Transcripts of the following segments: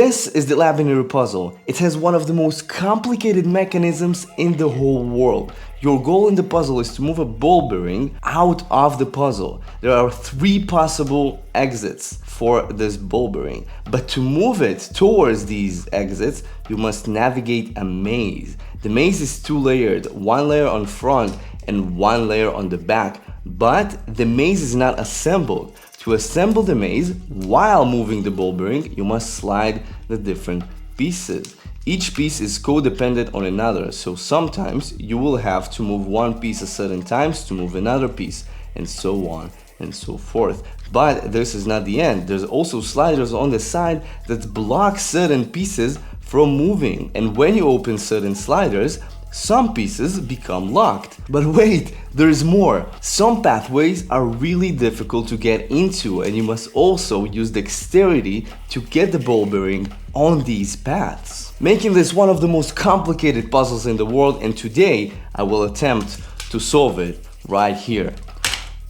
This is the Labynary puzzle. It has one of the most complicated mechanisms in the whole world. Your goal in the puzzle is to move a ball bearing out of the puzzle. There are 3 possible exits for this ball bearing, but to move it towards these exits, you must navigate a maze. The maze is 2-layered, 1 layer on front and 1 layer on the back, but the maze is not assembled. To assemble the maze while moving the ball bearing, you must slide the different pieces. Each piece is codependent on another, so sometimes you will have to move one piece a certain times to move another piece, and so on and so forth. But this is not the end. There's also sliders on the side that block certain pieces from moving, and when you open certain sliders, some pieces become locked. But wait, there is more. Some pathways are really difficult to get into, and you must also use dexterity to get the ball bearing on these paths, making this one of the most complicated puzzles in the world, and today I will attempt to solve it right here.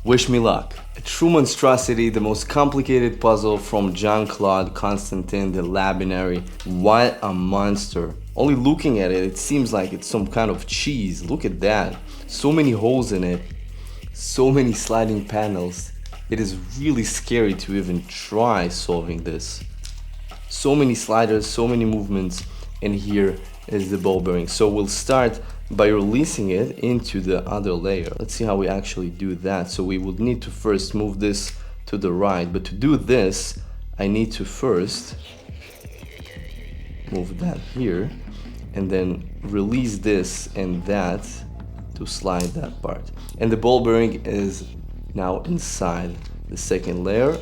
Wish me luck. A true monstrosity, the most complicated puzzle from Jean Claude Constantin, the Labynary. What a monster. Only looking at it, it seems like it's some kind of cheese. Look at that. So many holes in it. So many sliding panels. It is really scary to even try solving this. So many sliders, so many movements, and here is the ball bearing. So we'll start by releasing it into the other layer. Let's see how we actually do that. So we would need to first move this to the right, but to do this, I need to first move that here and then release this and that to slide that part. And the ball bearing is now inside the second layer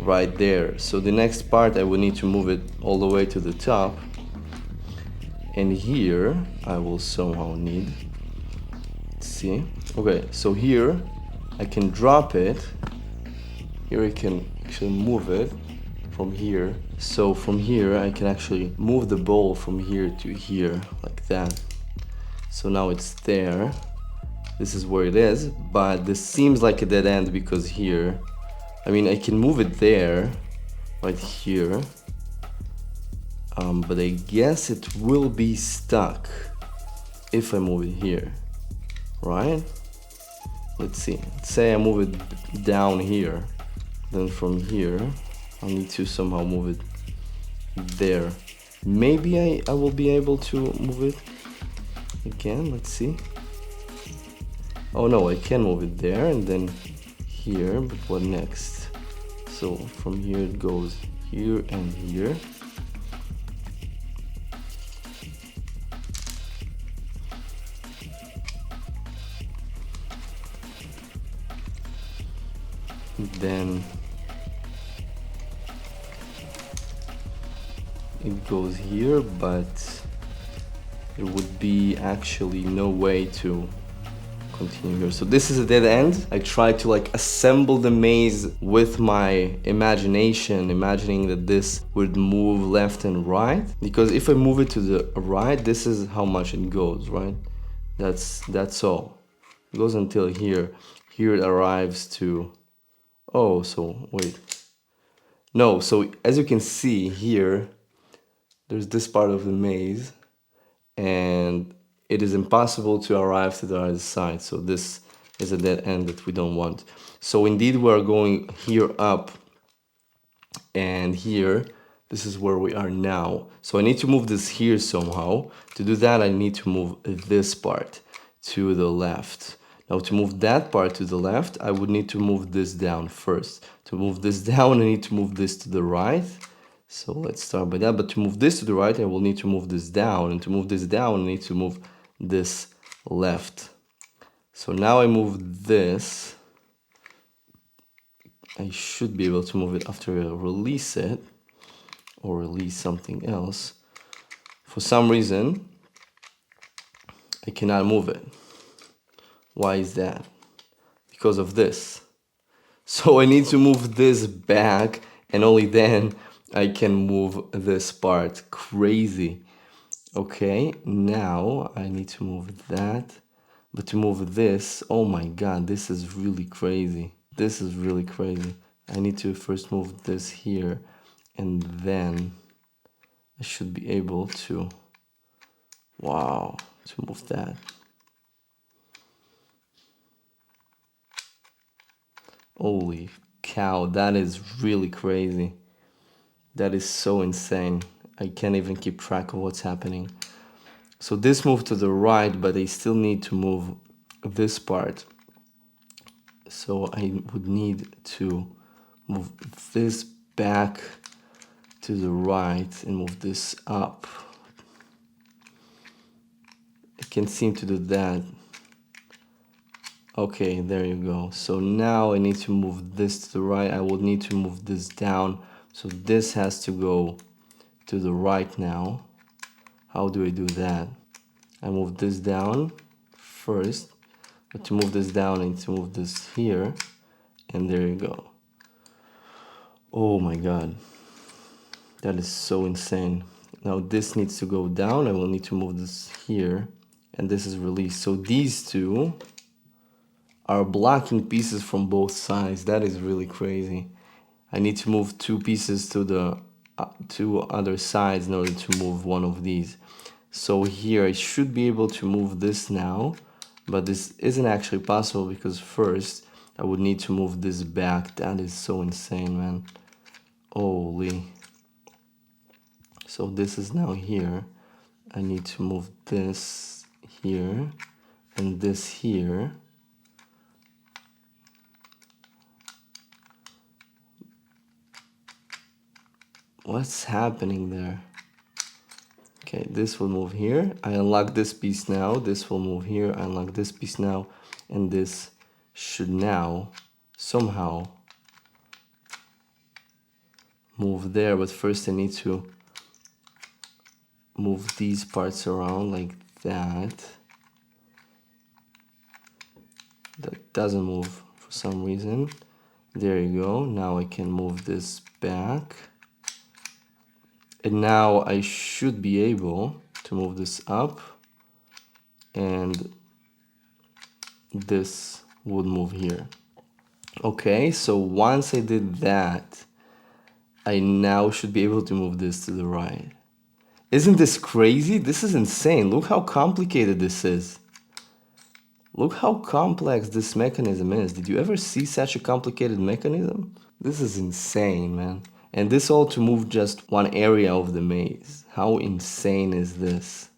right there. So the next part I will need to move it all the way to the top, and here I will somehow need, see, okay, so here I can drop it, here I can actually move it from here. So from here I can actually move the ball from here to here like that. So now it's there. This is where it is, but this seems like a dead end because here, I mean, I can move it there, right here, but I guess it will be stuck if I move it here, right? Let's see, let's say I move it down here, then from here, I'll need to somehow move it there. Maybe I will be able to move it again, let's see. Oh no, I can move it there and then here, but what next? So from here it goes here and here. Then it goes here, but there would be actually no way to continue here. So this is a dead end. I tried to like assemble the maze with my imagination, imagining that this would move left and right, because if I move it to the right, this is how much it goes, right? That's all. It goes until here. Here it arrives to, oh, so wait. No, so as you can see here, there's this part of the maze, and it is impossible to arrive to the other side. So this is a dead end that we don't want. So indeed we are going here up, and here, this is where we are now. So I need to move this here somehow. To do that, I need to move this part to the left. Now to move that part to the left, I would need to move this down first. To move this down, I need to move this to the right. So let's start by that, but to move this to the right, I will need to move this down, and to move this down, I need to move this left. So now I move this. I should be able to move it after I release it, or release something else. For some reason, I cannot move it. Why is that? Because of this. So I need to move this back, and only then I can move this part. Crazy. Okay, now I need to move that, but to move this, oh my god, this is really crazy. This is really crazy. I need to first move this here, and then I should be able to, wow, to move that. Holy cow, that is really crazy. That is so insane. I can't even keep track of what's happening. So this moved to the right, but I still need to move this part. So I would need to move this back to the right and move this up. I can't seem to do that. Okay, there you go. So now I need to move this to the right. I will need to move this down. So this has to go to the right now. How do I do that? I move this down first. But to move this down, I need to move this here. And there you go. Oh my god. That is so insane. Now this needs to go down. I will need to move this here. And this is released. So these two are blocking pieces from both sides. That is really crazy. I need to move two pieces to the two other sides in order to move one of these. So here I should be able to move this now, but this isn't actually possible because first I would need to move this back. That is so insane, man. Holy. So this is now here. I need to move this here and this here. What's happening there? Okay, this will move here. I unlock this piece now. This will move here. I unlock this piece now. And this should now somehow move there. But first I need to move these parts around like that. That doesn't move for some reason. There you go. Now I can move this back. And now I should be able to move this up, and this would move here. Okay, so once I did that, I now should be able to move this to the right. Isn't this crazy? This is insane. Look how complicated this is. Look how complex this mechanism is. Did you ever see such a complicated mechanism? This is insane, man. And this all to move just one area of the maze. How insane is this?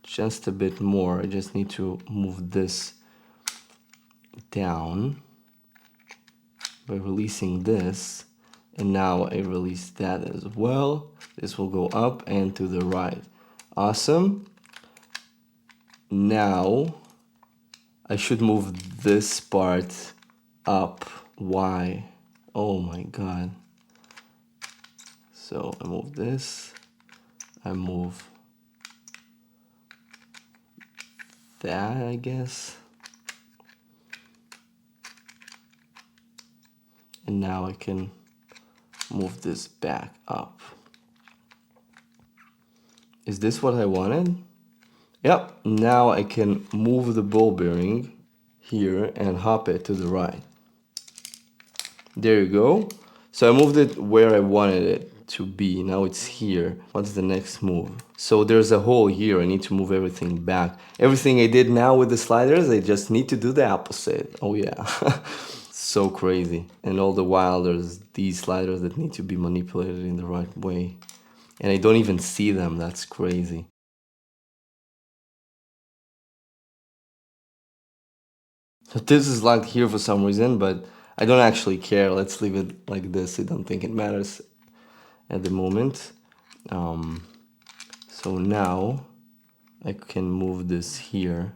Just a bit more. I just need to move this down by releasing this. And now I release that as well. This will go up and to the right. Awesome. Now I should move this part up. Why? Oh my god. So I move this. I move that, I guess. And now I can move this back up. Is this what I wanted? Yep, now I can move the ball bearing here and hop it to the right. There you go. So I moved it where I wanted it to be. Now it's here. What's the next move? So there's a hole here. I need to move everything back. Everything I did now with the sliders, I just need to do the opposite. Oh yeah. So crazy. And all the while there's these sliders that need to be manipulated in the right way. And I don't even see them. That's crazy. So this is locked here for some reason, but I don't actually care. Let's leave it like this. I don't think it matters at the moment. So now I can move this here.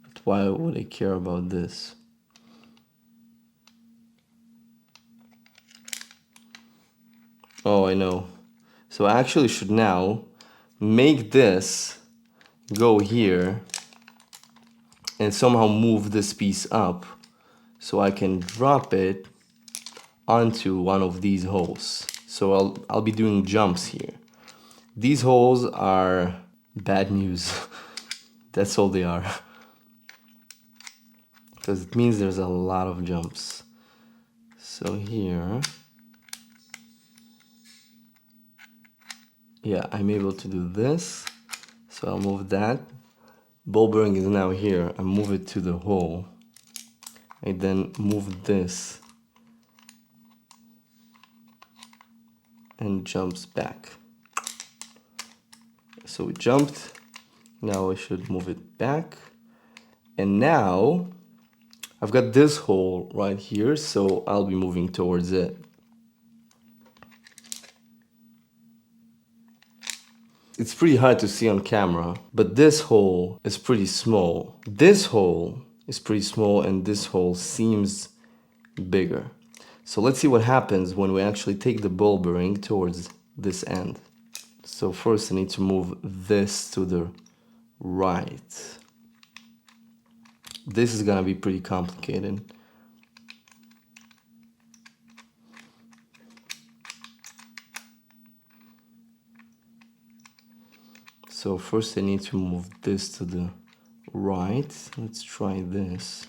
But why would I care about this? Oh, I know. So I actually should now make this go here and somehow move this piece up so I can drop it onto one of these holes. So I'll be doing jumps here. These holes are bad news. That's all they are. So it means there's a lot of jumps. So here, yeah, I'm able to do this. So I'll move that. Ball bearing is now here. I move it to the hole. I then move this and jumps back. So we jumped. Now I should move it back. And now I've got this hole right here, so I'll be moving towards it. It's pretty hard to see on camera, but this hole is pretty small. This hole is pretty small and this hole seems bigger. So let's see what happens when we actually take the ball bearing towards this end. So first I need to move this to the right. This is gonna be pretty complicated. So first I need to move this to the right. Let's try this.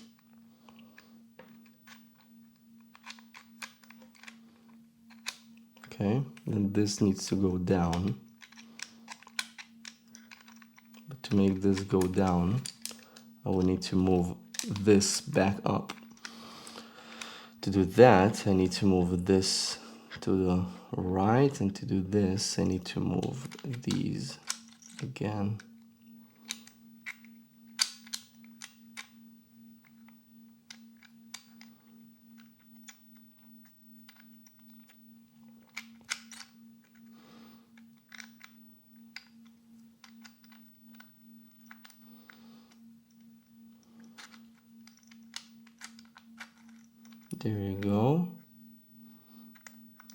Okay, then this needs to go down. But to make this go down, I will need to move this back up. To do that, I need to move this to the right, and to do this, I need to move these again. There you go.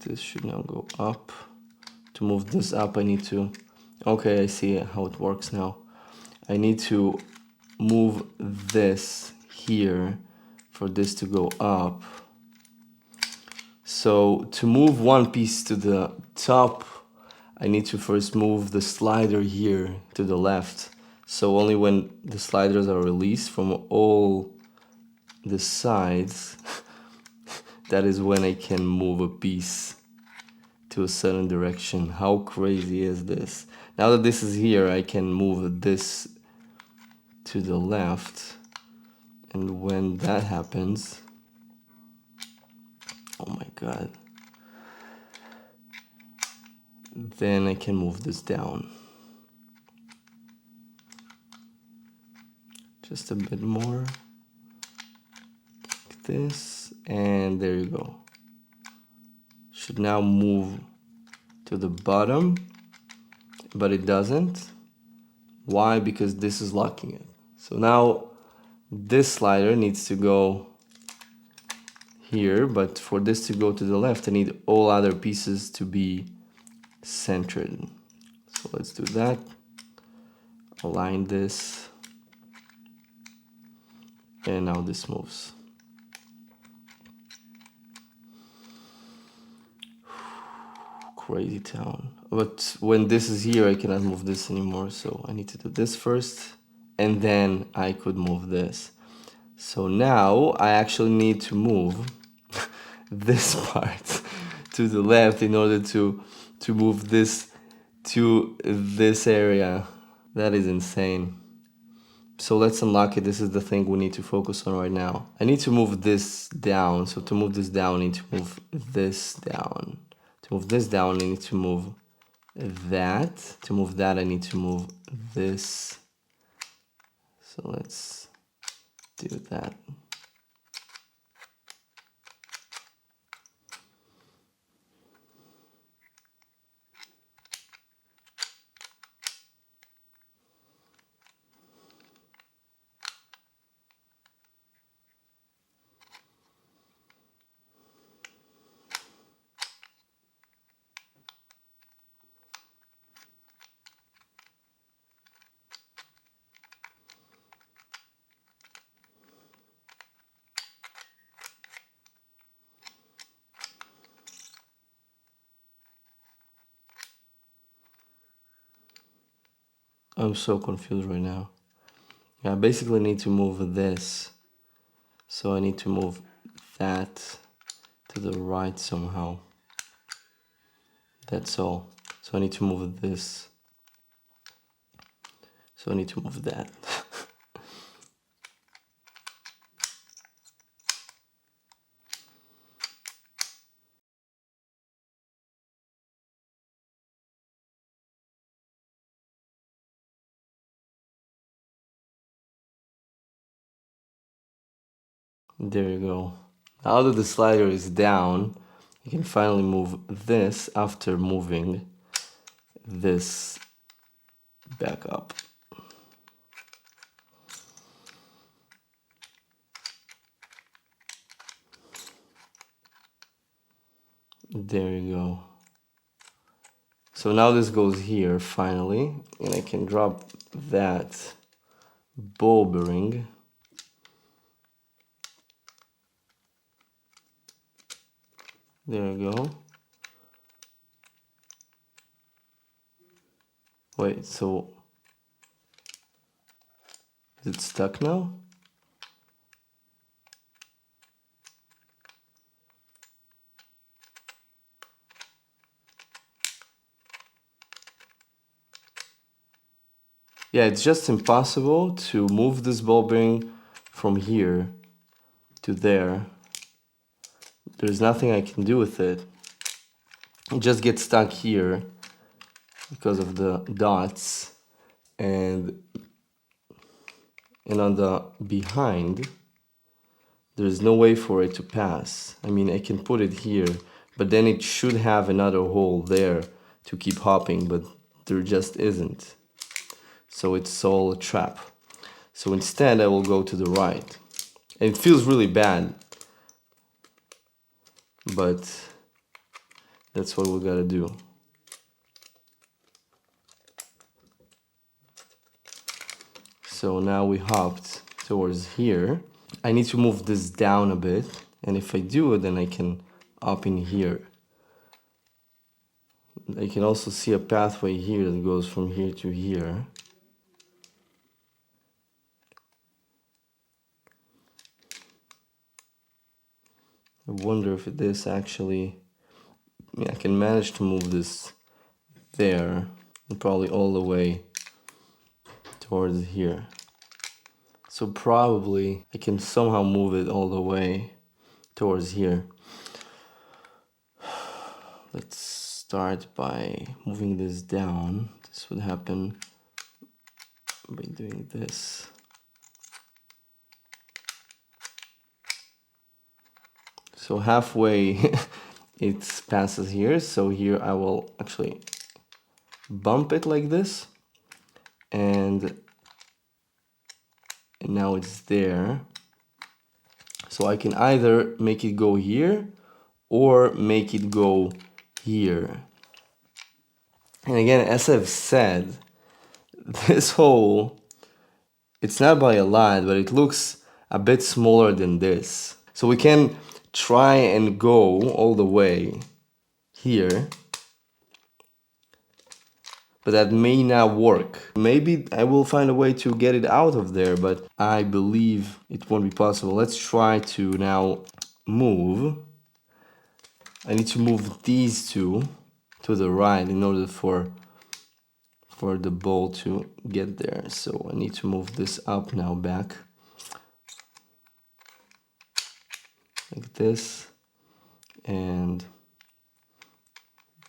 This should now go up. To move this up, I need to... Okay, I see how it works now. I need to move this here for this to go up. So to move one piece to the top, I need to first move the slider here to the left. So only when the sliders are released from all the sides, that is when I can move a piece to a certain direction. How crazy is this? Now that this is here, I can move this to the left. And when that happens, oh my God, then I can move this down. Just a bit more. Like this, and there you go. Should now move to the bottom, but it doesn't. Why? Because this is locking it. So now this slider needs to go here, but for this to go to the left, I need all other pieces to be centered. So let's do that. Align this. And now this moves. Crazy town. But when this is here, I cannot move this anymore. So I need to do this first, and then I could move this. So now I actually need to move this part to the left in order to move this to this area. That is insane. So let's unlock it. This is the thing we need to focus on right now. I need to move this down. So to move this down, I need to move this down. To move this down, I need to move that. To move that, I need to move this. So let's do that. I'm so confused right now. Yeah, I basically need to move this So I need to move that to the right somehow. That's all. So I need to move this. So I need to move that. There you go. Now that the slider is down, you can finally move this after moving this back up. There you go. So now this goes here finally, and I can drop that ball bearing. There you go. Wait, so is it stuck now? Yeah, it's just impossible to move this ball bearing from here to there. There's nothing I can do with it. It just gets stuck here because of the dots, and on the behind there's no way for it to pass. I mean, I can put it here, but then it should have another hole there to keep hopping, but there just isn't. So it's all a trap. So instead I will go to the right. And it feels really bad, but that's what we gotta do. So now we hopped towards here. I need to move this down a bit, and if I do it, then I can up in here. I can also see a pathway here that goes from here to here. I wonder if this actually, I can manage to move this there, and probably all the way towards here. So probably I can somehow move it all the way towards here. Let's start by moving this down. This would happen by doing this. So halfway it passes here. So here I will actually bump it like this, and now it's there. So I can either make it go here or make it go here. And again, as I've said, this hole, it's not by a lot, but it looks a bit smaller than this. So we can try and go all the way here, but that may not work. Maybe I will find a way to get it out of there, but I believe it won't be possible. Let's try to now move. I need to move these two to the right in order for the ball to get there. So I need to move this up now back. Like this. And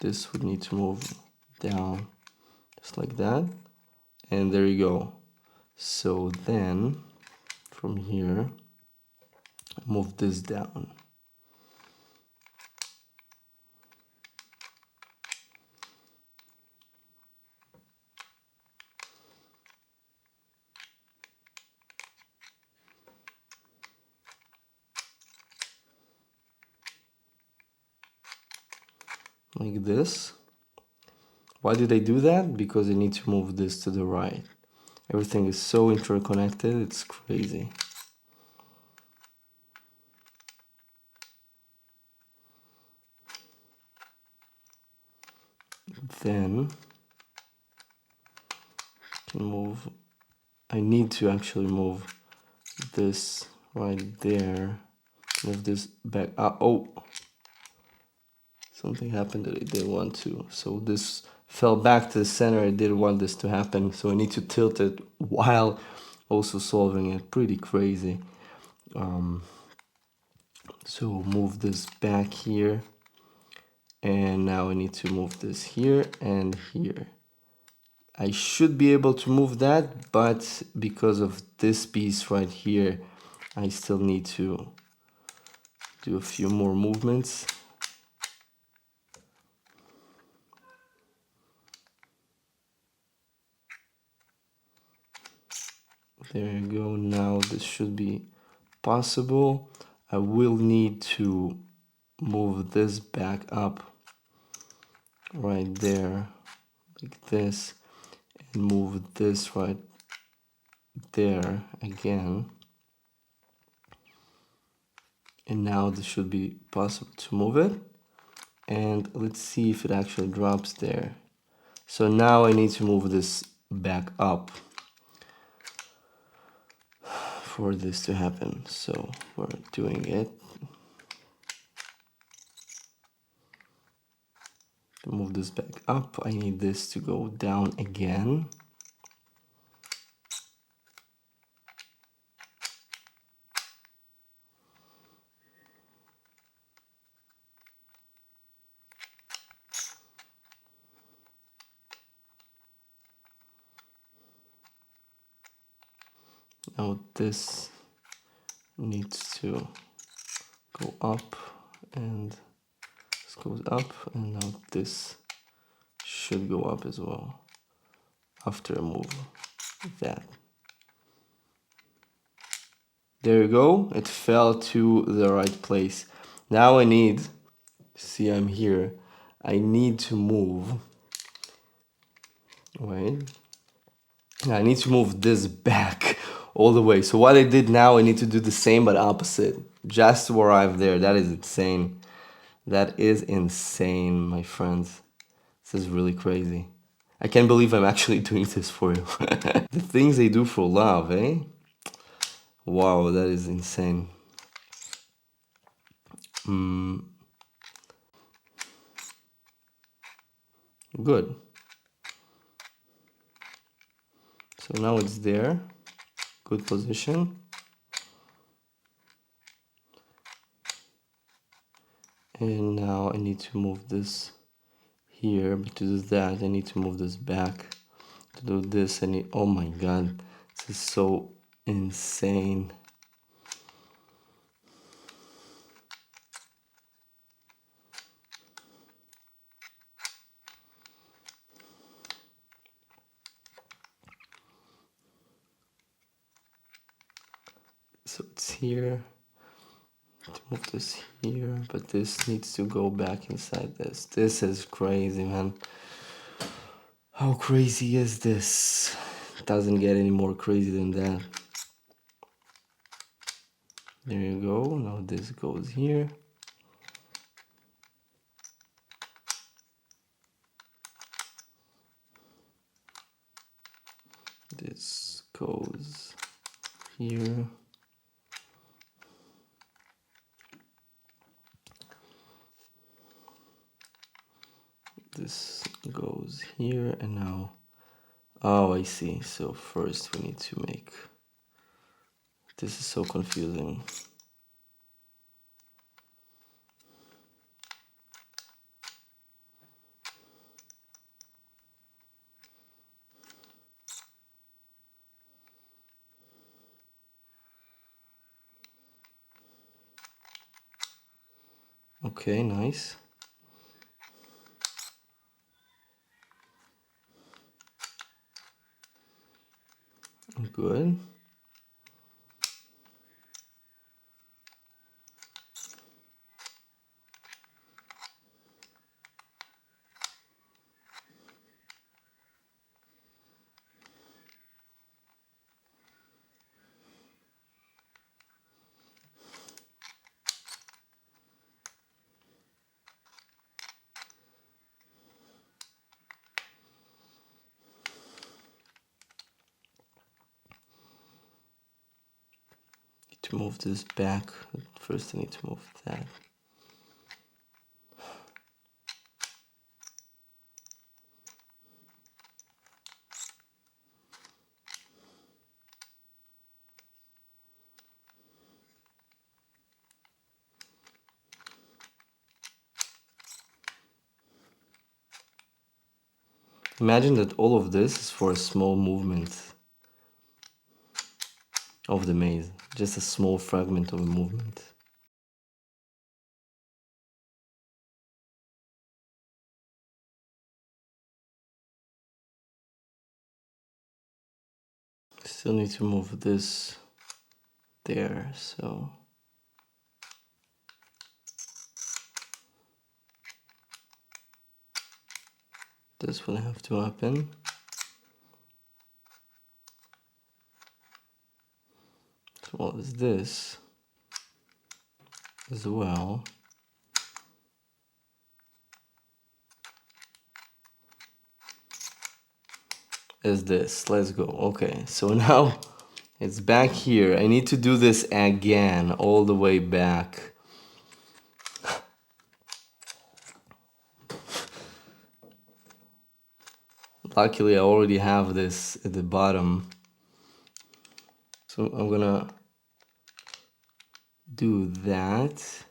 this would need to move down just like that. And there you go. So then from here, move this down. Like this. Why did I do that? Because I need to move this to the right. Everything is so interconnected, it's crazy. Then I can move, I need to actually move this right there. Move this back up. Oh, something happened that I didn't want to. So this fell back to the center. I didn't want this to happen. So I need to tilt it while also solving it. Pretty crazy. So move this back here. And now I need to move this here and here. I should be able to move that, but because of this piece right here, I still need to do a few more movements. There you go. Now this should be possible. I will need to move this back up right there like this and move this right there again. And now this should be possible to move it. And let's see if it actually drops there. So now I need to move this back up for this to happen. So we're doing it. To move this back up, I need this to go down again. Now this needs to go up, and this goes up, and now this should go up as well after I move that. There you go, it fell to the right place. Now I need, see I'm here, I need to move, wait, I need to move this back all the way. So what I did now, I need to do the same but opposite, just to arrive there. That is insane. That is insane, my friends. This is really crazy. I can't believe I'm actually doing this for you. The things they do for love, eh? Wow, that is insane. Good. So now it's there. Good position. And now I need to move this here, but to do that I need to move this back. To do this I need, oh my god, this is so insane. So it's here. To move this here, but this needs to go back inside this. This is crazy, man. How crazy is this? It doesn't get any more crazy than that. There you go. Now this goes here. This goes here. This goes here, and now, oh, I see. So first we need to make, this is so confusing. Okay, nice. Good. to move this back. First I need to move that. Imagine that all of this is for a small movement of the maze, just a small fragment of a movement. Still need to move this there, so this will have to happen. As well as this as well. As this. Let's go. Okay, so now it's back here. I need to do this again, all the way back. Luckily, I already have this at the bottom. So I'm gonna do that.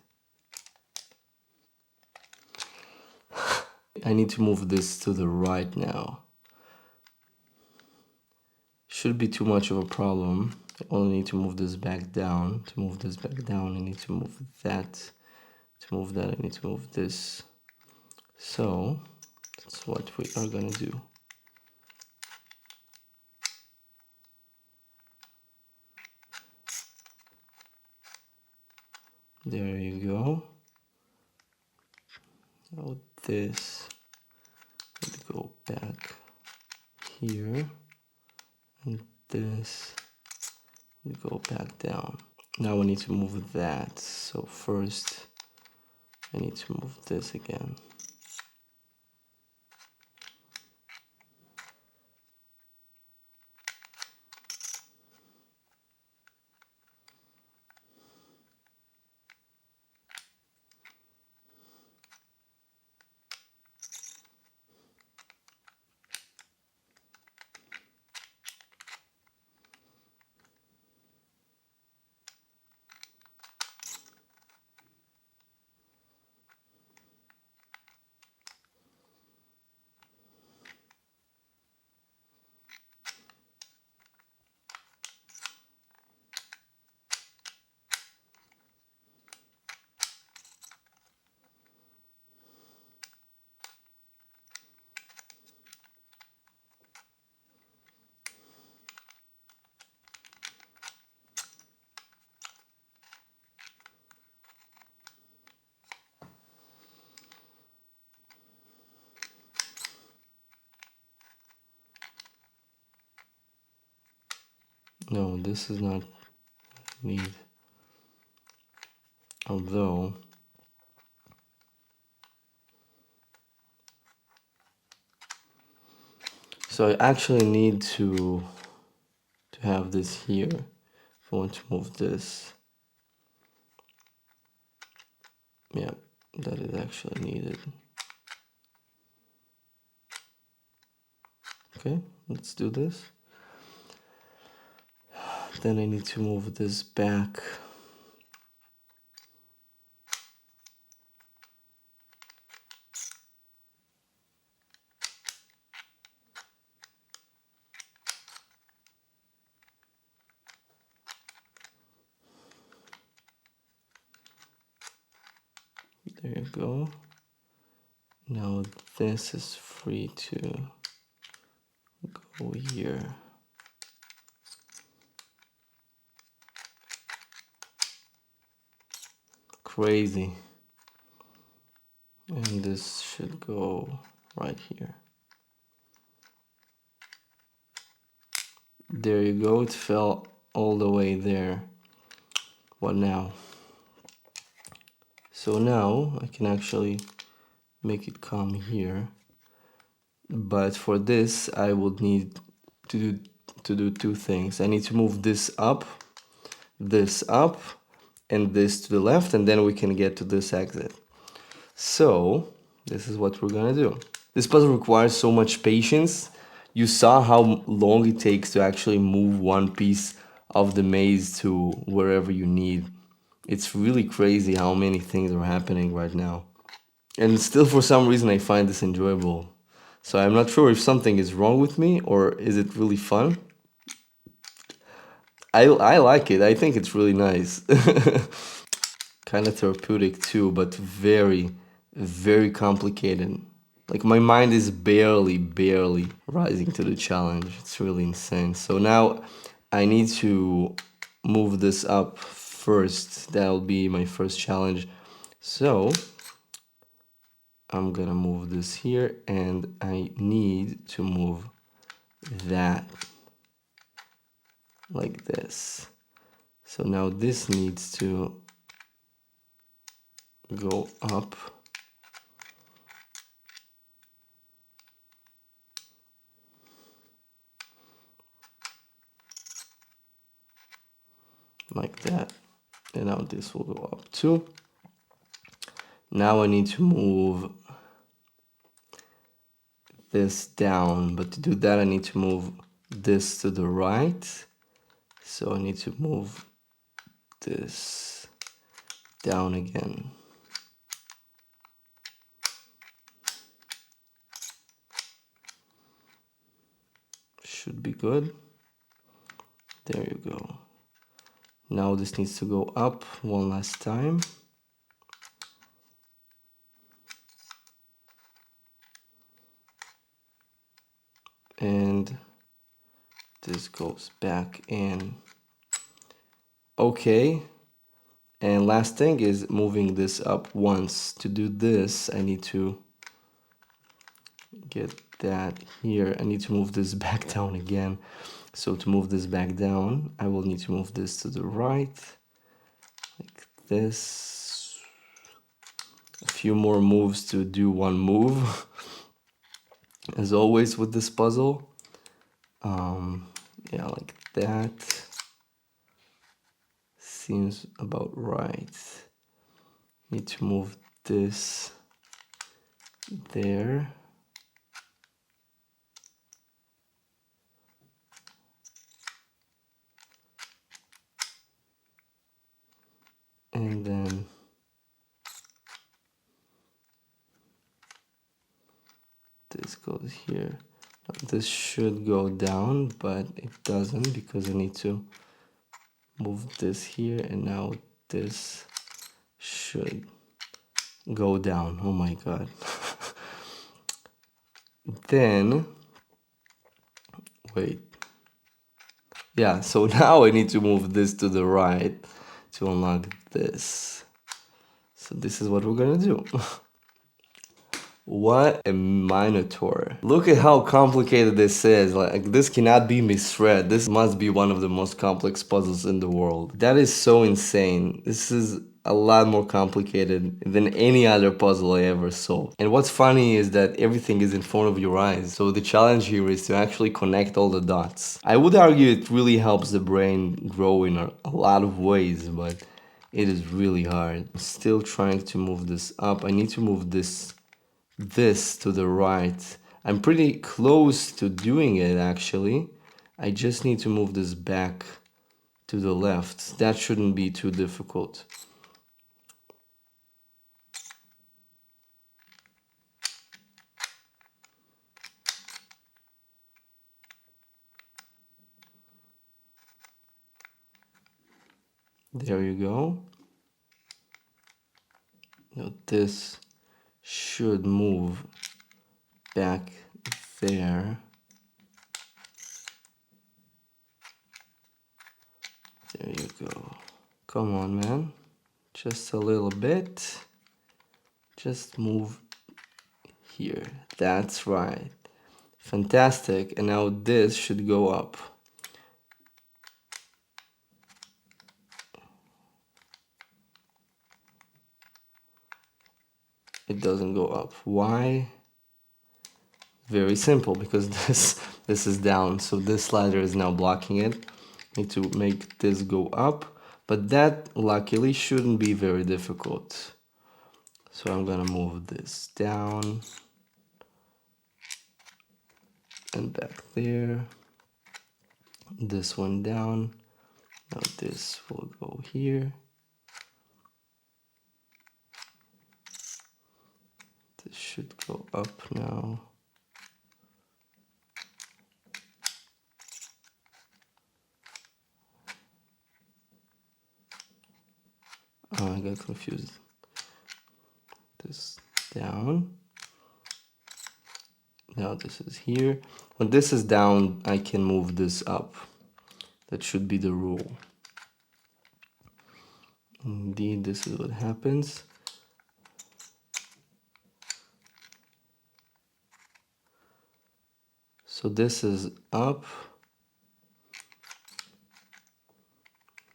I need to move this to the right now. Shouldn't be too much of a problem. I only need to move this back down. To move this back down, I need to move that. To move that, I need to move this. So that's what we are gonna do. There you go. Now this would go back here, and this would go back down. Now we need to move that. So first, I need to move this again. No, this is not need. Although so I actually need to have this here if I want to move this. Yeah, that is actually needed. Okay, let's do this. Then I need to move this back. There you go. Now this is free to go here. Crazy. And this should go right here. There you go, it fell all the way there. What now? So now I can actually make it come here. But for this I would need to do two things. I need to move this up this up and this to the left, and then we can get to this exit. So this is what we're gonna do. This puzzle requires so much patience. You saw how long it takes to actually move one piece of the maze to wherever you need. It's really crazy how many things are happening right now. And still, for some reason, I find this enjoyable. So I'm not sure if something is wrong with me or is it really fun. I like it. I think it's really nice. Kind of therapeutic too, but very, very complicated. Like my mind is barely rising to the challenge. It's really insane. So now I need to move this up first. That'll be my first challenge. So I'm gonna move this here and I need to move that like this. So now this needs to go up. Like that. And now this will go up too. Now I need to move this down, but to do that I need to move this to the right. So I need to move this down again. Should be good. There you go. Now this needs to go up one last time. And this goes back in. Okay. And last thing is moving this up once. To do this, I need to get that here. I need to move this back down again. So to move this back down, I will need to move this to the right, like this. A few more moves to do one move, as always with this puzzle. Yeah, like that. Seems about right. Need to move this there. And then this goes here. Now this should go down, but it doesn't because I need to move this here, and now this should go down. Oh my god. Then wait. Yeah, so now I need to move this to the right to unlock this. So this is what we're gonna do. What a minotaur. Look at how complicated this is. Like, this cannot be misread. This must be one of the most complex puzzles in the world. That is so insane. This is a lot more complicated than any other puzzle I ever saw. And what's funny is that everything is in front of your eyes. So the challenge here is to actually connect all the dots. I would argue it really helps the brain grow in a lot of ways, but it is really hard. I'm still trying to move this up. I need to move this to the right. I'm pretty close to doing it actually. I just need to move this back to the left. That shouldn't be too difficult. There you go. Now this should move back there. There you go. Come on, man. Just a little bit. Just move here. That's right. Fantastic. And now this should go up. It doesn't go up. Why? Very simple, because this is down, so this slider is now blocking it. Need to make this go up. But that luckily shouldn't be very difficult. So I'm gonna move this down and back there. This one down. Now this will go here. This should go up now. Oh, I got confused. This down. Now this is here. When this is down, I can move this up. That should be the rule. Indeed, this is what happens. So this is up.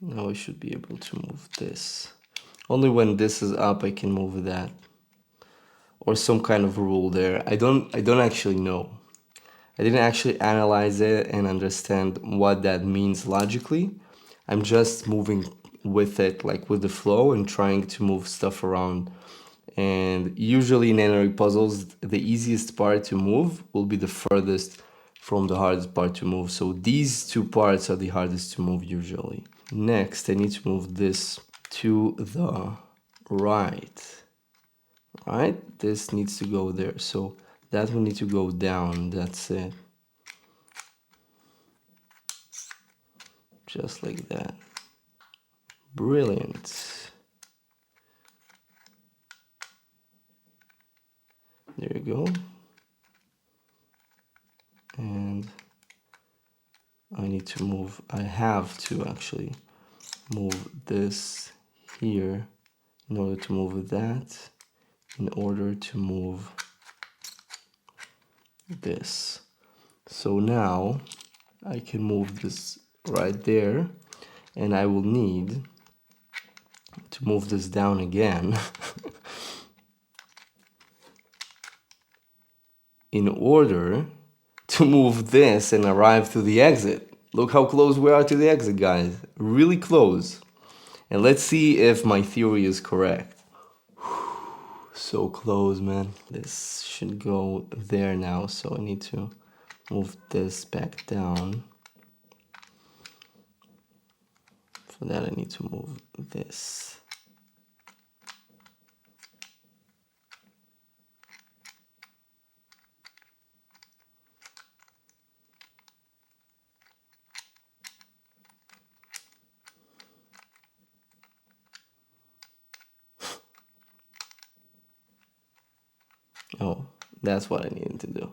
Now I should be able to move this. Only when this is up I can move that. Or some kind of rule there. I don't actually know. I didn't actually analyze it and understand what that means logically. I'm just moving with it, like with the flow, and trying to move stuff around. And usually in n-ary puzzles, the easiest part to move will be the furthest from the hardest part to move. So these two parts are the hardest to move usually. Next, I need to move this to the right. Right? This needs to go there. So that will need to go down. That's it. Just like that. Brilliant. There you go. And I need to move, I have to actually move this here in order to move that, in order to move this. So now I can move this right there, and I will need to move this down again in order to move this and arrive to the exit. Look how close we are to the exit, guys. Really close. And let's see if my theory is correct. So close, man. This should go there now, so I need to move this back down. For that, I need to move this. Oh, that's what I needed to do.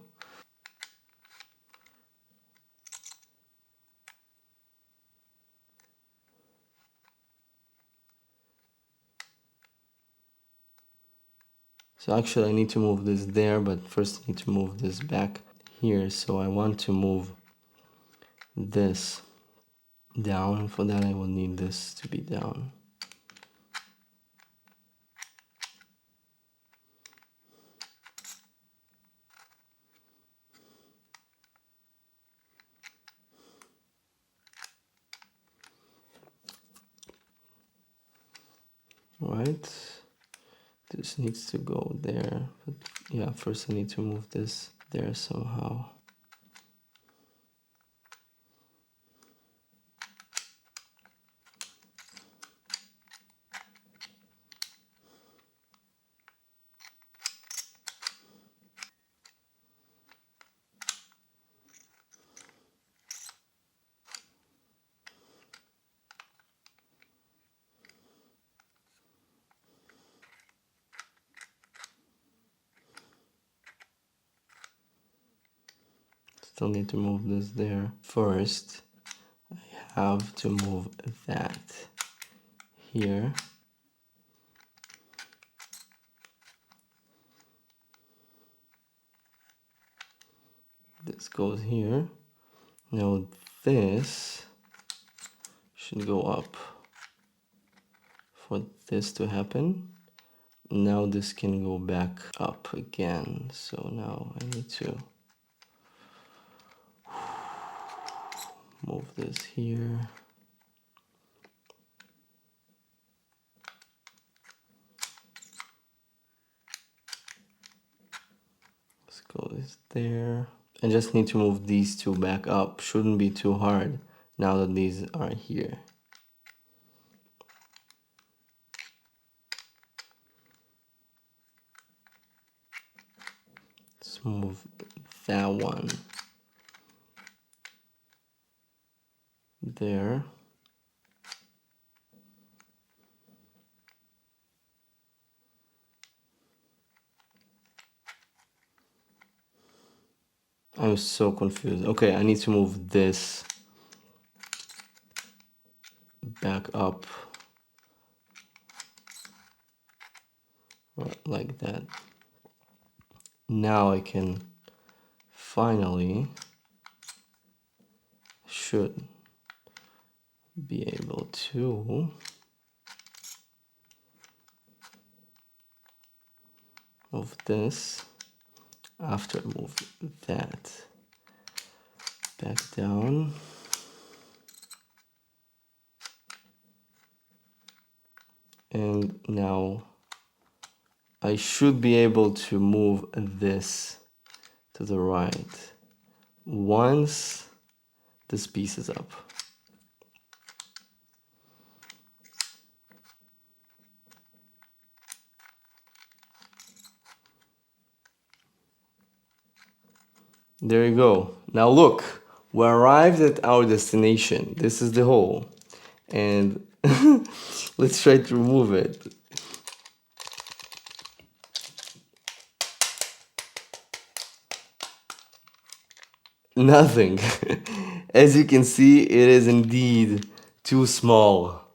So actually I need to move this there, but first I need to move this back here. So I want to move this down. For that I will need this to be down. Right, this needs to go there, but yeah, first I need to move this there somehow. Still need to move this there. First, I have to move that here. This goes here. Now this should go up. For this to happen, now this can go back up again. So now I need to move this here. So it's there. I just need to move these two back up. Shouldn't be too hard now that these are here. Let's move that one there. I'm so confused. Okay, I need to move this back up like that. Now I can finally should be able to move this after I move that back down. And now I should be able to move this to the right once this piece is up. There you go. Now look, we arrived at our destination. This is the hole. And let's try to remove it. Nothing. As you can see, it is indeed too small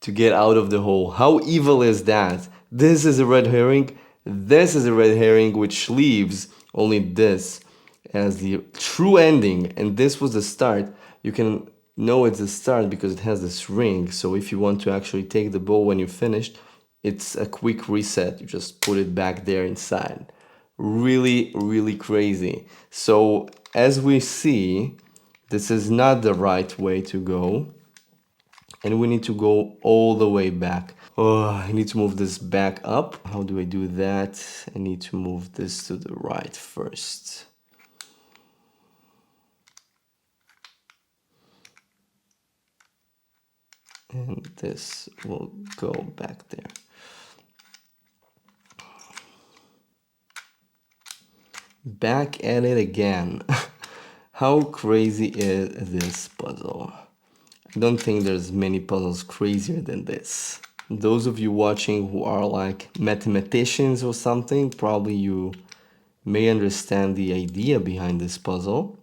to get out of the hole. How evil is that? This is a red herring. This is a red herring, which leaves only this as the true ending. And this was the start. You can know it's the start because it has this ring. So if you want to actually take the bow when you're finished, it's a quick reset. You just put it back there inside. Really, really crazy. So as we see, this is not the right way to go. And we need to go all the way back. Oh, I need to move this back up. How do I do that? I need to move this to the right first. And this will go back there. Back at it again. How crazy is this puzzle? I don't think there's many puzzles crazier than this. Those of you watching who are like mathematicians or something, probably you may understand the idea behind this puzzle.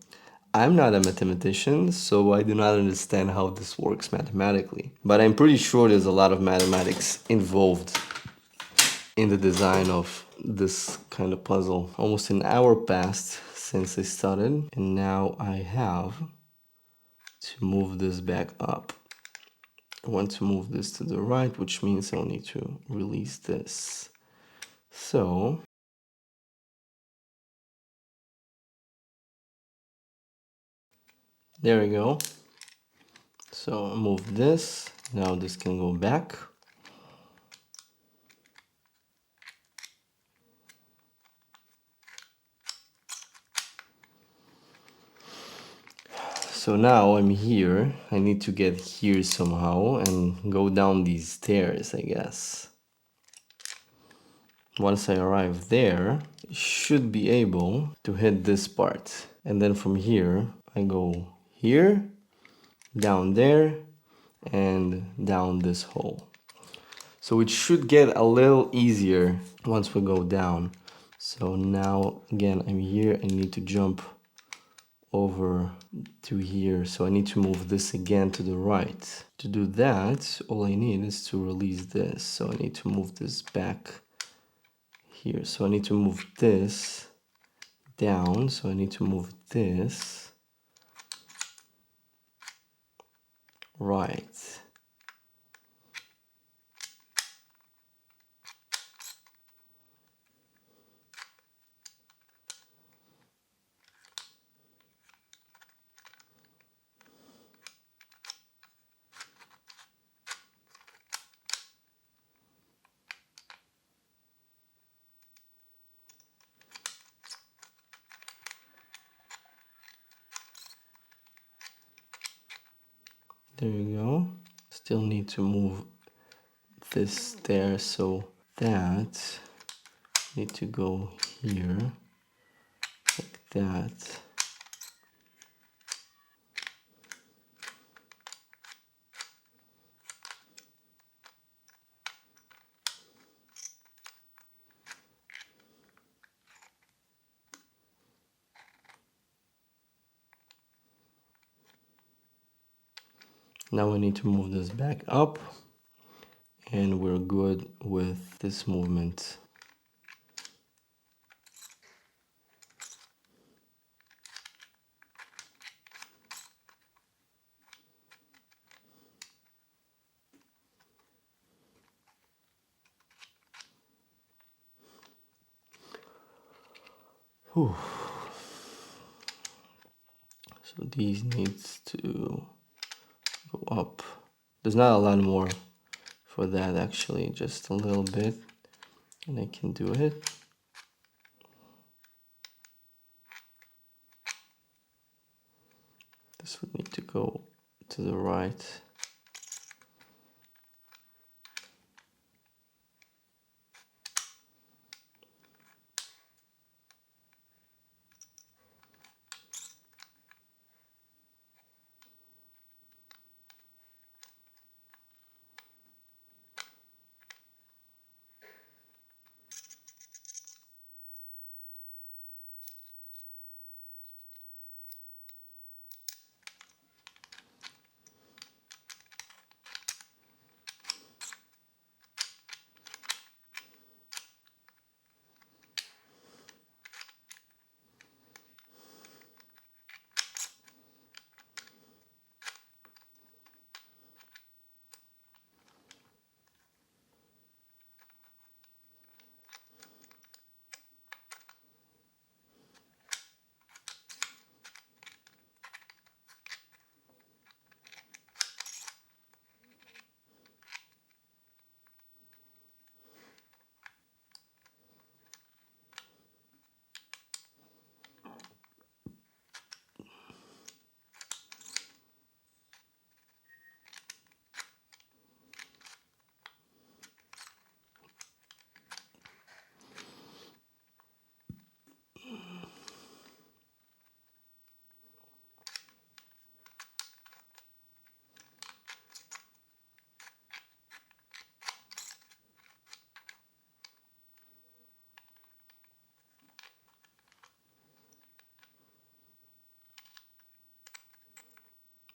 I'm not a mathematician, so I do not understand how this works mathematically. But I'm pretty sure there's a lot of mathematics involved in the design of this kind of puzzle. Almost an hour passed since I started, and now I have to move this back up. I want to move this to the right, which means I'll need to release this. So there we go. So move this. Now this can go back. So now I'm here. I need to get here somehow and go down these stairs, I guess. Once I arrive there, I should be able to hit this part. And then from here, I go here, down there, and down this hole. So it should get a little easier once we go down. So now, again, I'm here. I need to jump over to here. So I need to move this again to the right. To do that, all I need is to release this. So I need to move this back here. So I need to move this down. So I need to move this right. There you go. Still need to move this there, so that need to go here, like that. Now we need to move this back up, and we're good with this movement. Whew. So these needs to go up. There's not a lot more for that actually, just a little bit, and I can do it. This would need to go to the right.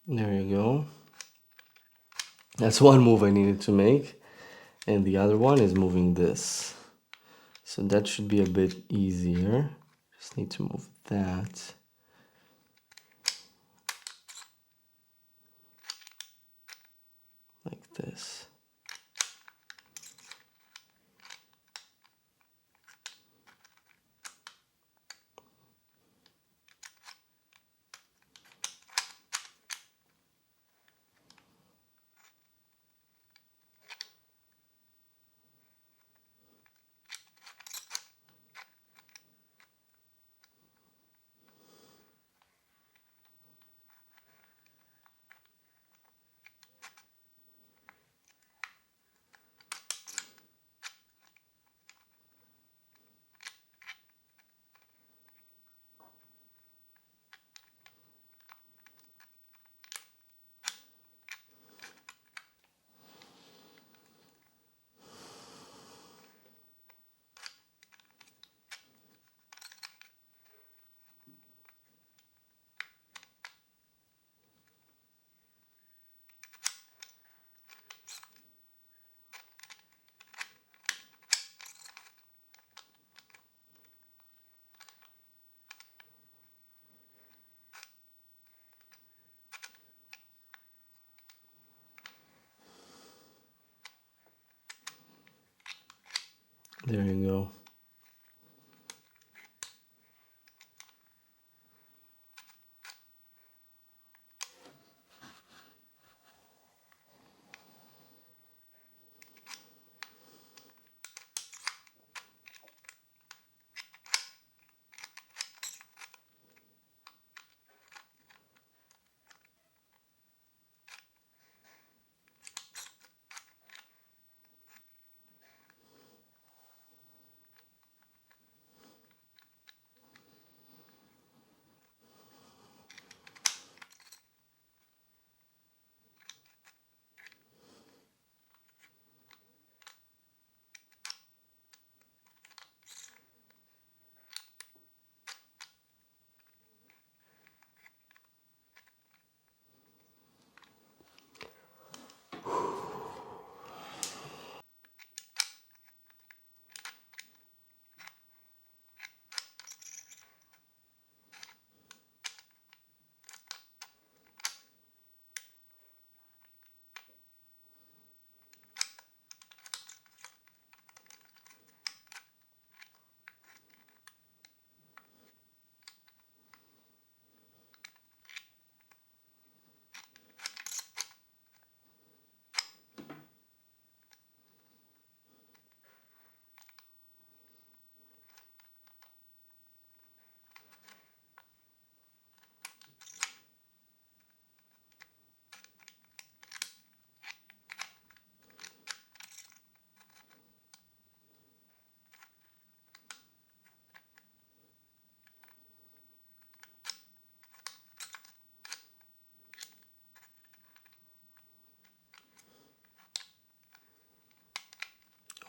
There you go. That's one move I needed to make. And the other one is moving this. So that should be a bit easier. Just need to move that. Like this. There you go.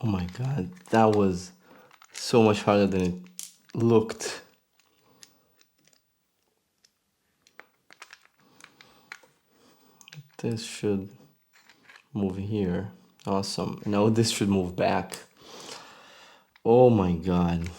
Oh my god, that was so much harder than it looked. This should move here. Awesome. Now this should move back. Oh my god.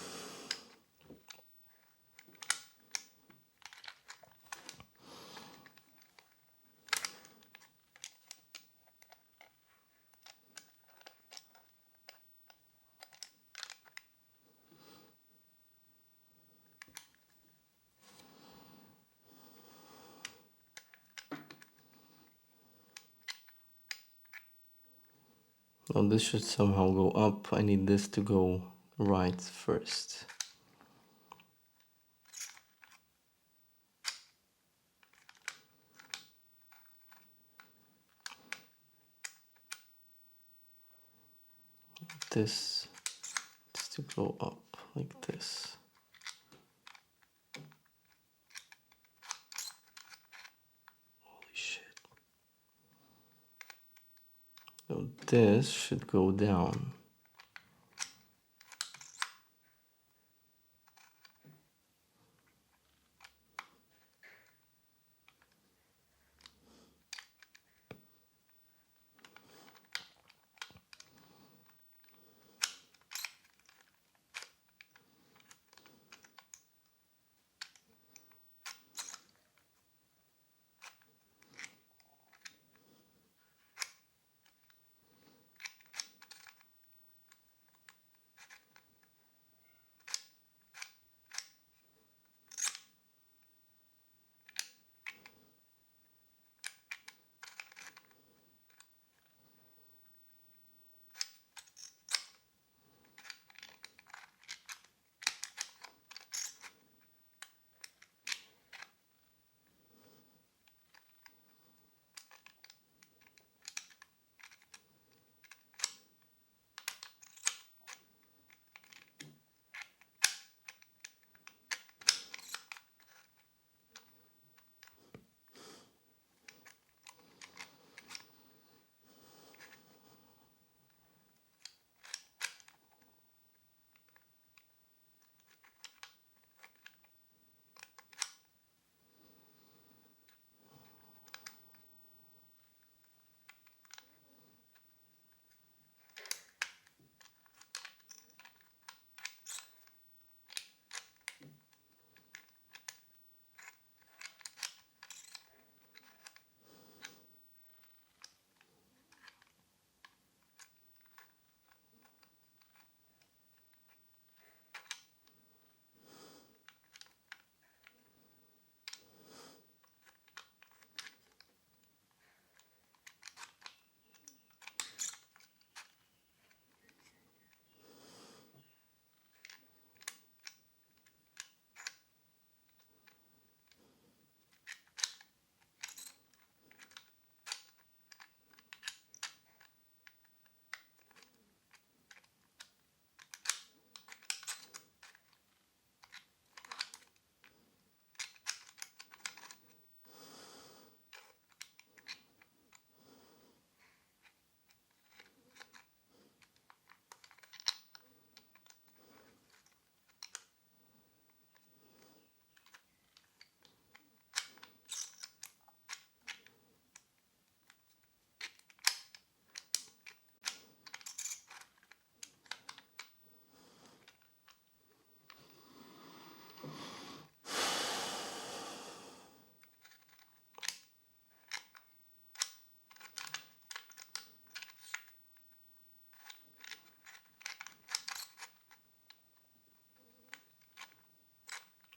Now this should somehow go up. I need this to go right first. This needs to go up like this. Holy shit. So this should go down.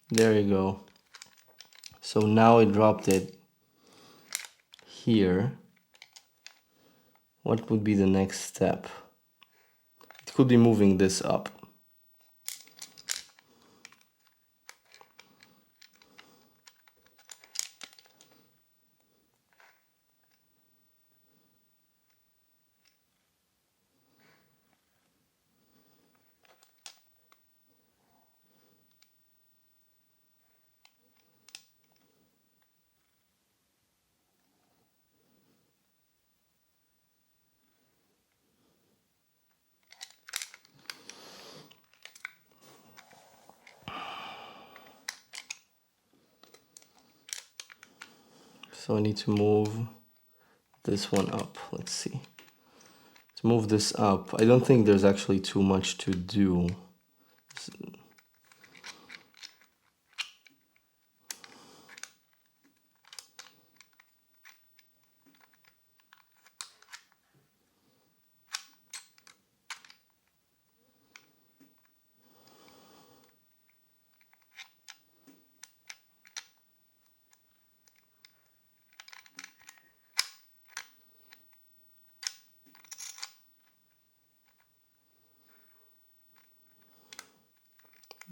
There you go. So now I dropped it here. What would be the next step? It could be moving this up. So I need to move this one up. Let's see. To move this up, I don't think there's actually too much to do.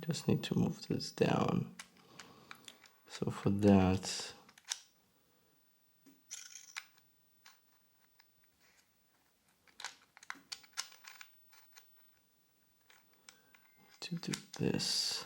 Just need to move this down. So for that, to do this.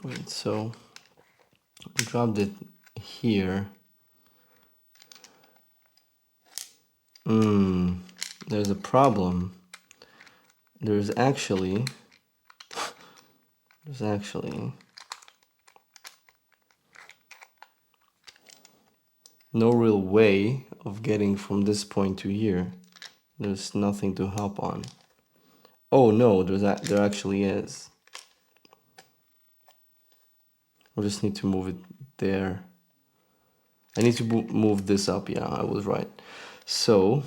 Right, so I dropped it here. There's a problem. There's actually no real way of getting from this point to here. There's nothing to hop on. Oh no, there actually is. I just need to move it there. I need to move this up. Yeah, I was right. So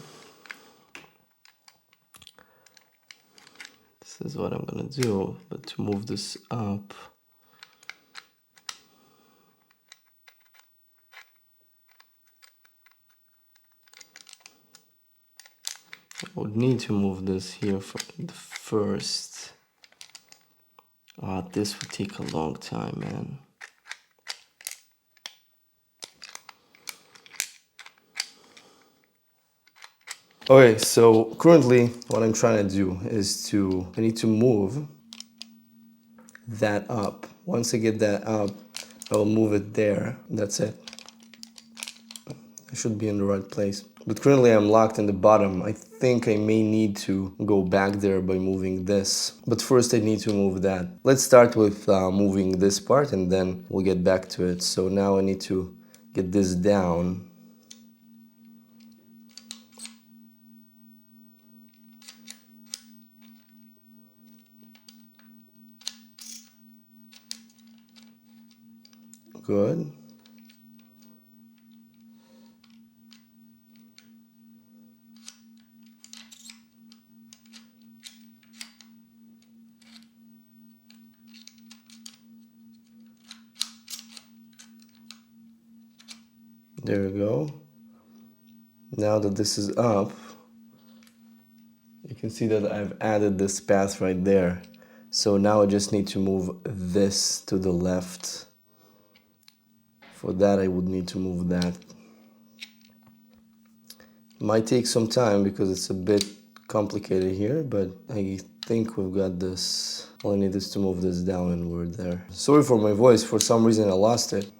this is what I'm gonna do. But to move this up, I would need to move this here first. This would take a long time, man. Okay, so currently what I'm trying to do is I need to move that up. Once I get that up, I will move it there. That's it. I should be in the right place. But currently I'm locked in the bottom. I think I may need to go back there by moving this. But first I need to move that. Let's start with moving this part and then we'll get back to it. So now I need to get this down. Good. There we go. Now that this is up, you can see that I've added this path right there. So now I just need to move this to the left. For that, I would need to move that. Might take some time because it's a bit complicated here, but I think we've got this. All I need is to move this down and we're there. Sorry for my voice, for some reason I lost it.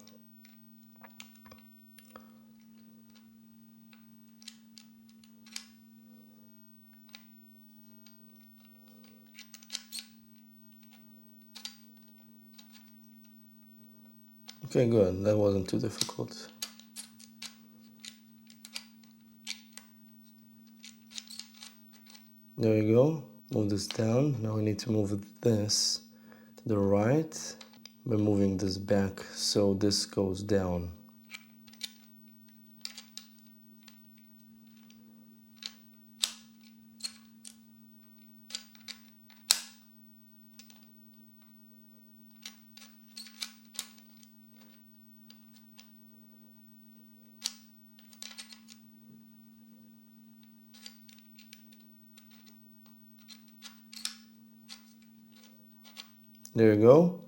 Okay, good, that wasn't too difficult. There you go, move this down. Now I need to move this to the right by moving this back so this goes down. There you go.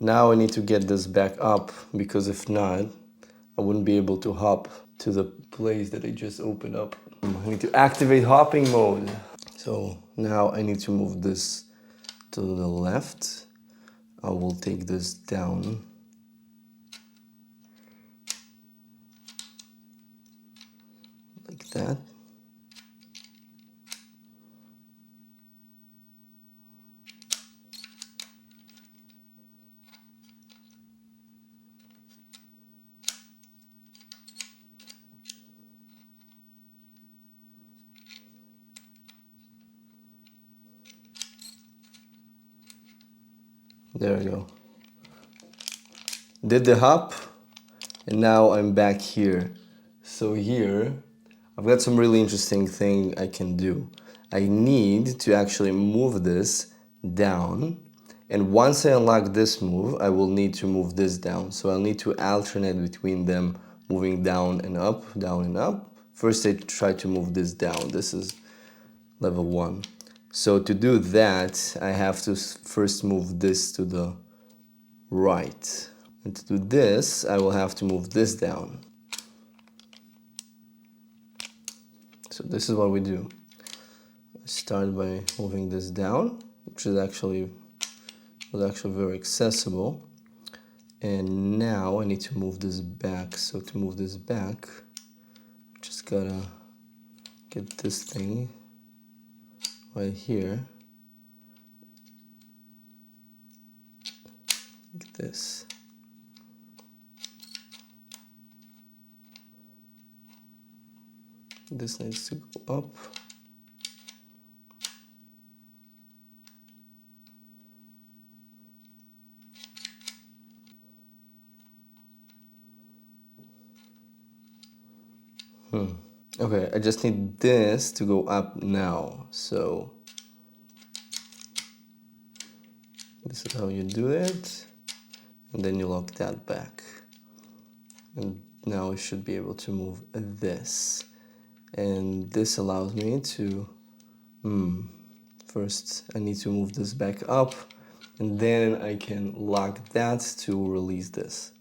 Now I need to get this back up because if not, I wouldn't be able to hop to the place that I just opened up. I need to activate hopping mode. So now I need to move this to the left. I will take this down. Like that. There we go. Did the hop, and now I'm back here. So here, I've got some really interesting thing I can do. I need to actually move this down, and once I unlock this move, I will need to move this down. So I'll need to alternate between them, moving down and up, down and up. First I try to move this down. This is level 1. So to do that, I have to first move this to the right. And to do this, I will have to move this down. So this is what we do. I start by moving this down, which is actually very accessible. And now I need to move this back. So to move this back, just gotta get this thing right here. Like this. This needs to go up. Okay, I just need this to go up now. So this is how you do it. And then you lock that back. And now I should be able to move this. And this allows me to, first I need to move this back up, and then I can lock that to release this.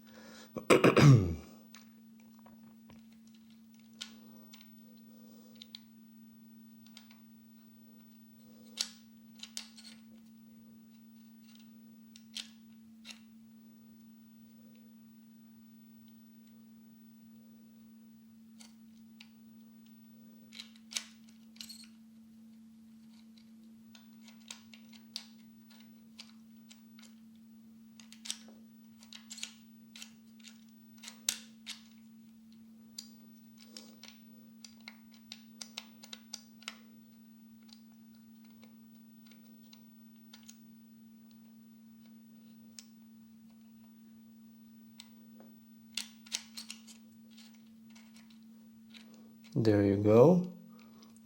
There you go.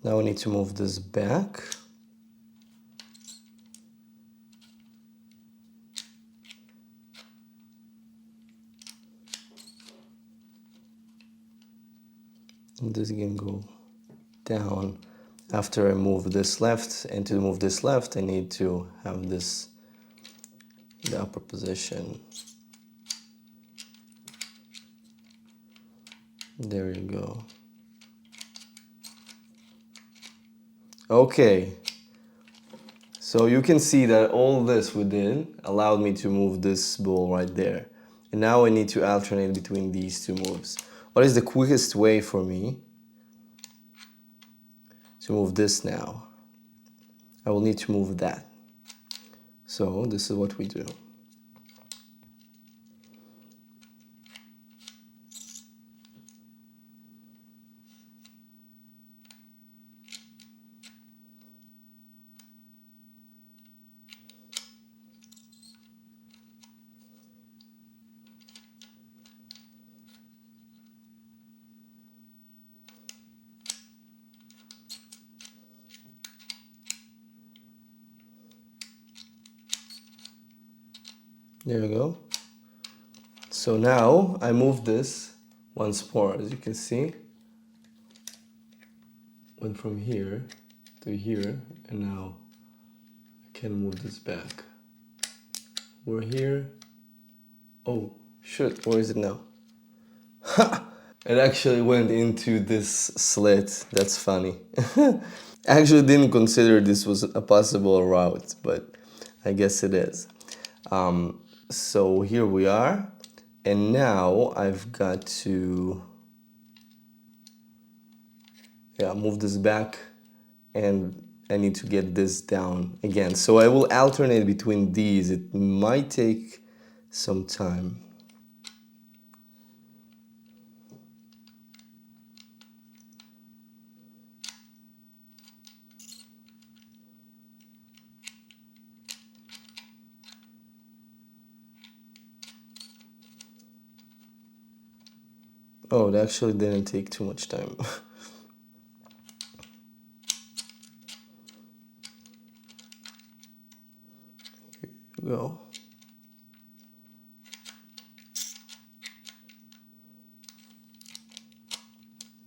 Now I need to move this back. And this can go down after I move this left. And to move this left, I need to have this in the upper position. There you go. Okay, so you can see that all this we did allowed me to move this ball right there. And now I need to alternate between these two moves. What is the quickest way for me to move this now? I will need to move that. So this is what we do. There you go. So now I move this once more, as you can see. Went from here to here, and now I can move this back. We're here. Oh, shit, where is it now? It actually went into this slit. That's funny. I actually didn't consider this was a possible route, but I guess it is. So here we are, and now I've got to move this back, and I need to get this down again. So I will alternate between these. It might take some time. Oh, it actually didn't take too much time. Here you go.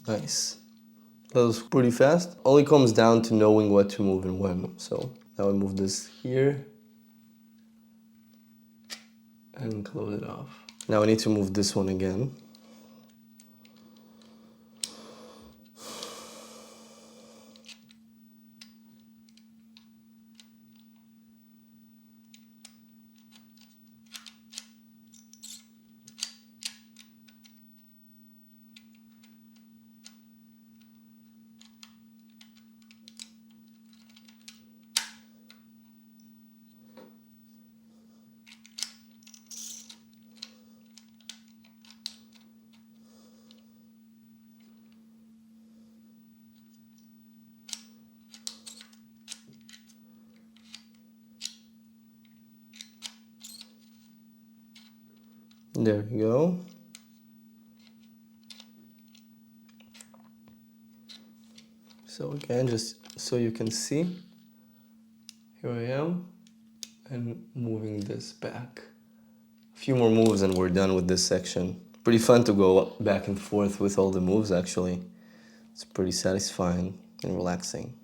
Nice. That was pretty fast. Only comes down to knowing what to move and when. So now I move this here and close it off. Now I need to move this one again. There we go. So again, just so you can see, here I am, and moving this back. A few more moves and we're done with this section. Pretty fun to go back and forth with all the moves actually. It's pretty satisfying and relaxing.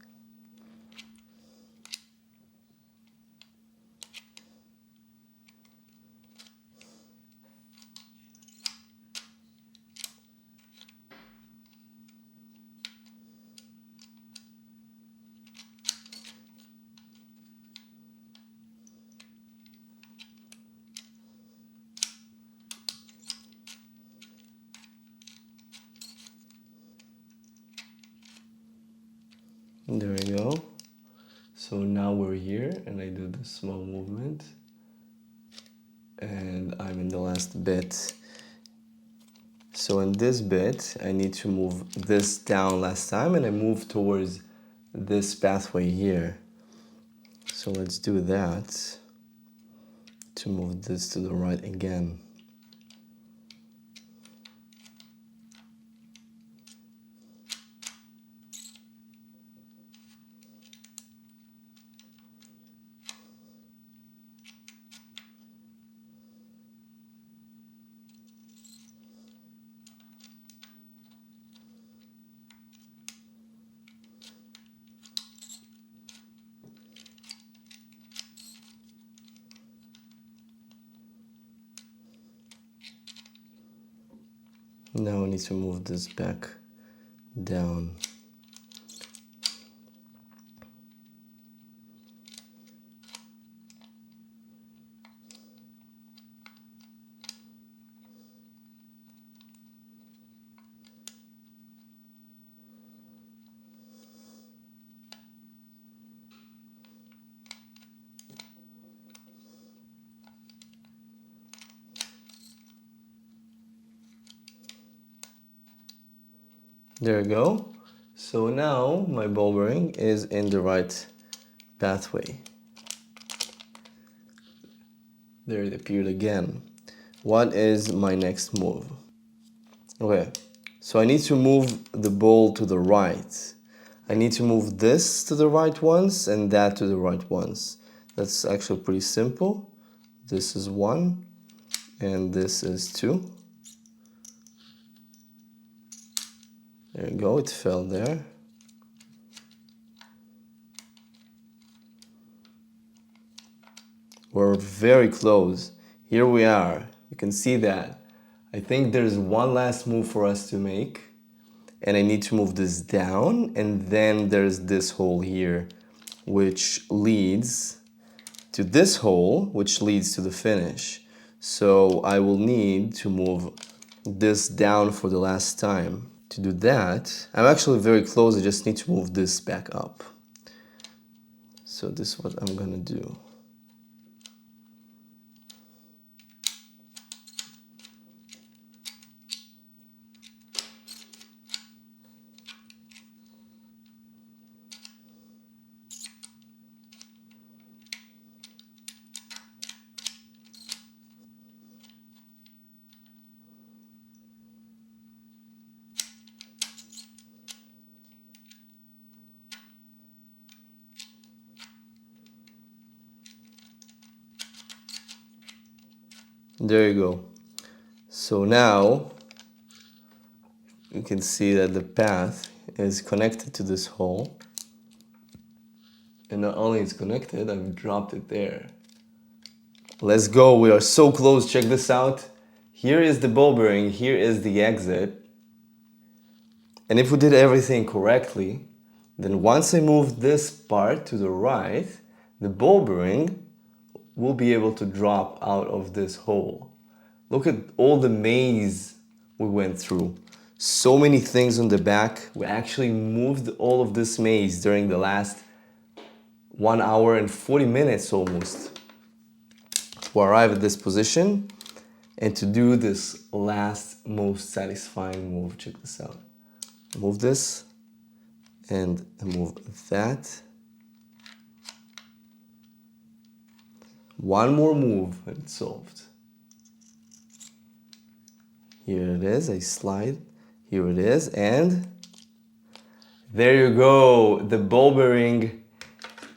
There we go. So now we're here and I do the small movement and I'm in the last bit. So in this bit, I need to move this down last time and I move towards this pathway here. So let's do that to move this to the right again. Now I need to move this back down. There we go. So now my ball bearing is in the right pathway. There it appeared again. What is my next move? Okay, so I need to move the ball to the right. I need to move this to the right once and that to the right once. That's actually pretty simple. This is 1 and this is 2. There you go, it fell there. We're very close. Here we are. You can see that. I think there's one last move for us to make. And I need to move this down, and then there's this hole here, which leads to this hole, which leads to the finish. So I will need to move this down for the last time. To do that, I'm actually very close, I just need to move this back up. So this is what I'm gonna do. There you go. So now you can see that the path is connected to this hole. And not only it's connected, I've dropped it there. Let's go, we are so close, check this out. Here is the ball bearing, here is the exit. And if we did everything correctly, then once I move this part to the right, the ball bearing will be able to drop out of this hole. Look at all the maze we went through. So many things on the back. We actually moved all of this maze during the last 1 hour and 40 minutes almost to arrive at this position and to do this last most satisfying move. Check this out. Move this and move that. One more move and it's solved. Here it is, I slide, here it is, and there you go, the ball bearing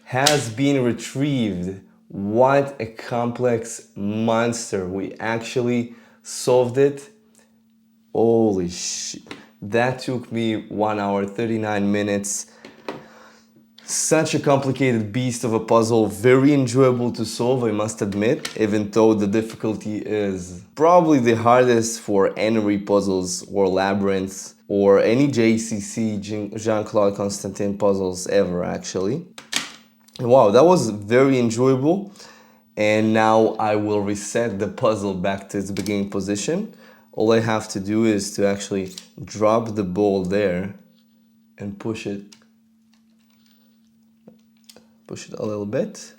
has been retrieved. What a complex monster, we actually solved it. Holy shit, that took me 1 hour, 39 minutes. Such a complicated beast of a puzzle, very enjoyable to solve, I must admit, even though the difficulty is probably the hardest for n-ary puzzles or labyrinths or any JCC, Jean Claude Constantin puzzles ever actually. Wow, that was very enjoyable. And now I will reset the puzzle back to its beginning position. All I have to do is to actually drop the ball there and push it a little bit.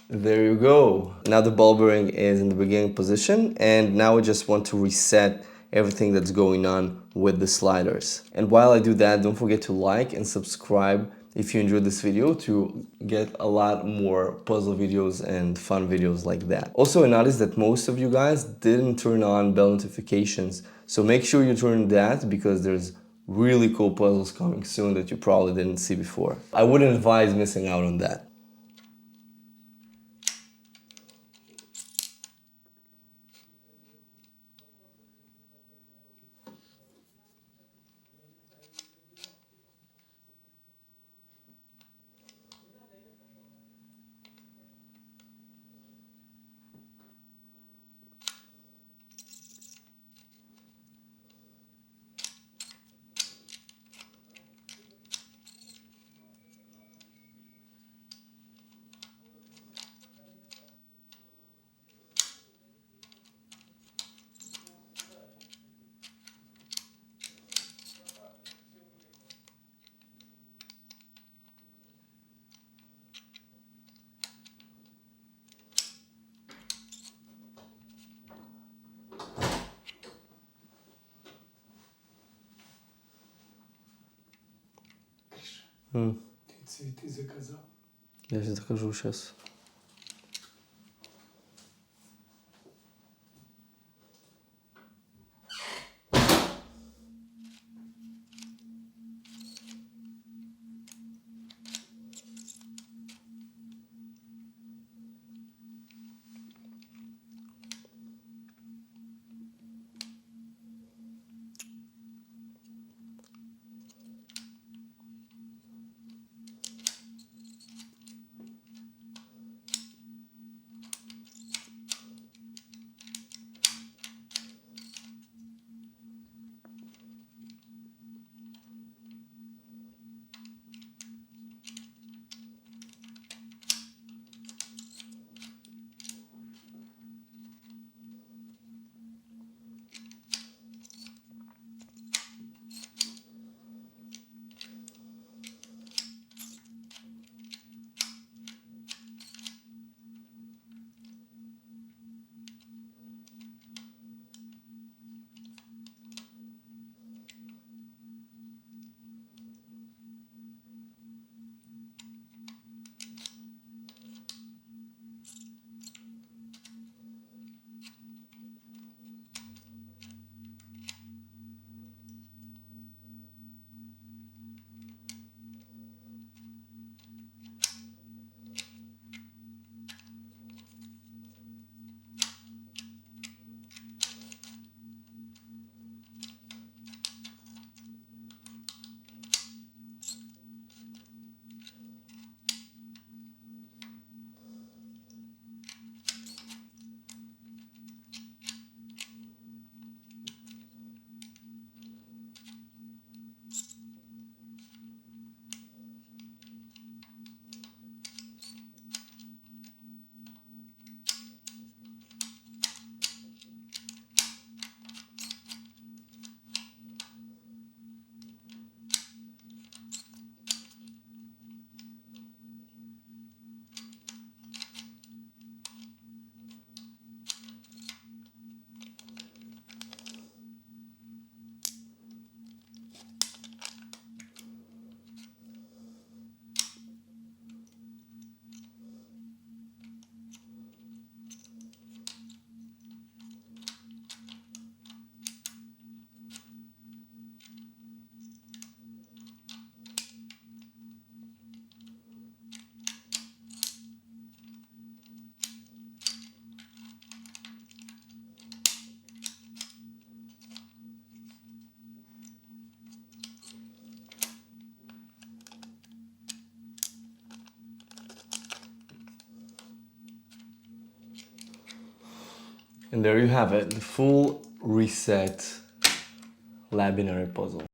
There you go. Now the ball bearing is in the beginning position, and now I just want to reset everything that's going on with the sliders. And while I do that, don't forget to like and subscribe if you enjoyed this video to get a lot more puzzle videos and fun videos like that. Also, I noticed that most of you guys didn't turn on bell notifications, so make sure you turn that because there's really cool puzzles coming soon that you probably didn't see before. I wouldn't advise missing out on that. Цветы заказал. Я сейчас закажу сейчас. And there you have it, the full reset Labynary puzzle.